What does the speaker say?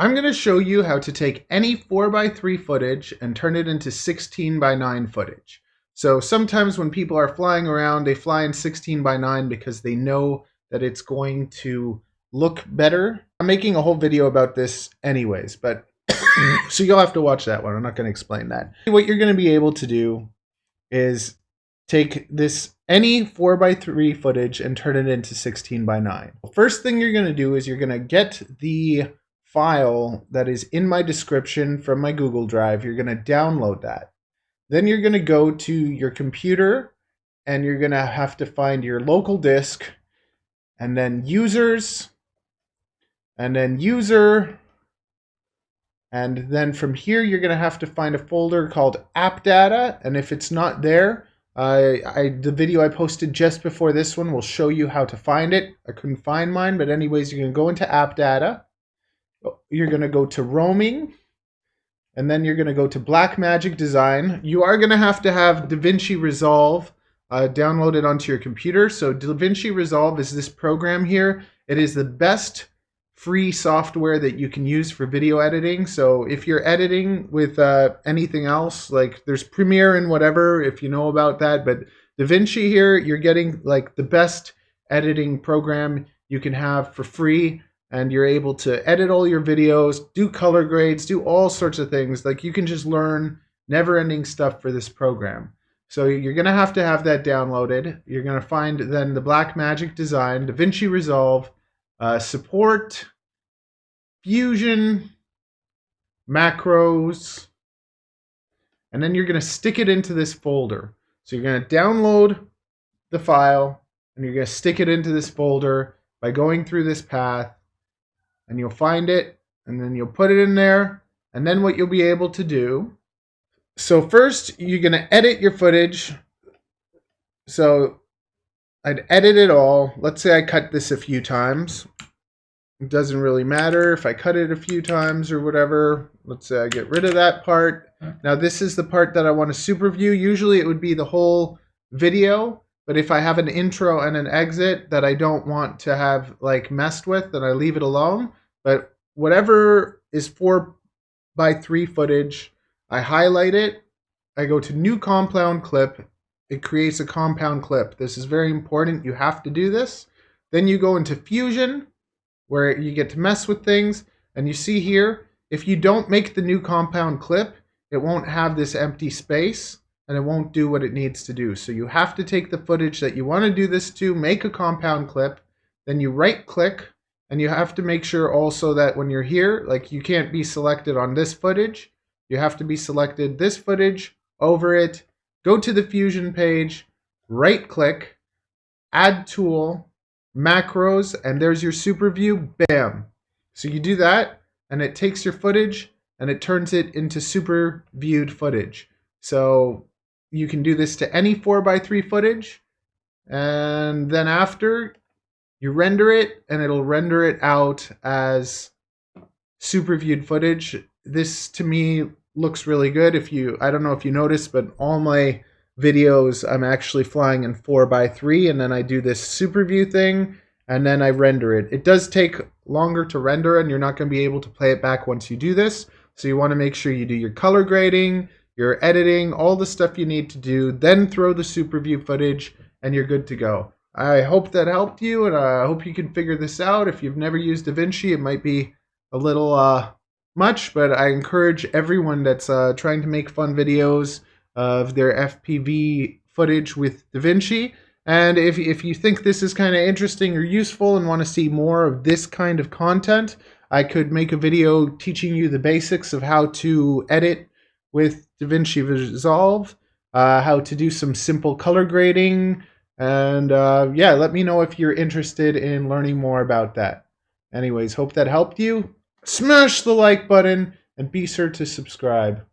I'm going to show you how to take any 4:3 footage and turn it into 16:9 footage. So sometimes when people are flying around, they fly in 16:9 because they know that it's going to look better. I'm making a whole video about this anyways, but so you'll have to watch that one. I'm not going to explain that. What you're going to be able to do is take this any 4:3 footage and turn it into 16:9. First thing you're going to do is you're going to get the file that is in my description from my Google Drive. You're going to download that. Then you're going to go to your computer and you're going to have to find your local disk and then users and then user. And then from here, you're going to have to find a folder called app data. And if it's not there, the video I posted just before this one will show you how to find it. I couldn't find mine, but anyways, you're going to go into app data. You're going to go to roaming, and then you're going to go to Blackmagic Design. You are going to have Davinci Resolve downloaded onto your computer. So Davinci Resolve is this program here. It is the best free software that you can use for video editing. So if you're editing with anything else, like there's Premiere and whatever, if you know about that, but Davinci here, you're getting like the best editing program you can have for free. And you're able to edit all your videos, do color grades, do all sorts of things. Like you can just learn never-ending stuff for this program. So you're going to have that downloaded. You're going to find then the Blackmagic Design, Davinci Resolve, support, Fusion, macros, and then you're going to stick it into this folder. So you're going to download the file, and you're going to stick it into this folder by going through this path. And you'll find it, and then you'll put it in there, and then what you'll be able to do. So first, you're going to edit your footage. So I'd edit it all. Let's say I cut this a few times. It doesn't really matter if I cut it a few times or whatever. Let's say I get rid of that part. Now this is the part that I want to super view. Usually it would be the whole video. But if I have an intro and an exit that I don't want to have like messed with, then I leave it alone. But whatever is 4:3 footage, I highlight it. I go to new compound clip. It creates a compound clip. This is very important. You have to do this. Then you go into Fusion, where you get to mess with things. And you see here, if you don't make the new compound clip, it won't have this empty space. And it won't do what it needs to do. So you have to take the footage that you want to do this to, make a compound clip, then you right click, and you have to make sure also that when you're here, like you can't be selected on this footage. You have to be selected this footage over it, go to the Fusion page, right click, add tool, macros, and there's your super view, bam. So you do that, and it takes your footage, and it turns it into super viewed footage. So you can do this to any 4:3 footage, and then after you render it, and it'll render it out as super viewed footage. This to me looks really good. I don't know if you noticed, but all my videos I'm actually flying in 4:3, and then I do this super view thing, and then I render it. It does take longer to render, and you're not going to be able to play it back once you do this. So you want to make sure you do your color grading, your editing, all the stuff you need to do, then throw the super view footage, and you're good to go. I hope that helped you, and I hope you can figure this out. If you've never used Davinci, it might be a little much, but I encourage everyone that's trying to make fun videos of their FPV footage with Davinci. And if you think this is kind of interesting or useful and want to see more of this kind of content, I could make a video teaching you the basics of how to edit with Davinci Resolve, how to do some simple color grading, and yeah, let me know if you're interested in learning more about that. Anyways, hope that helped you. Smash the like button and be sure to subscribe.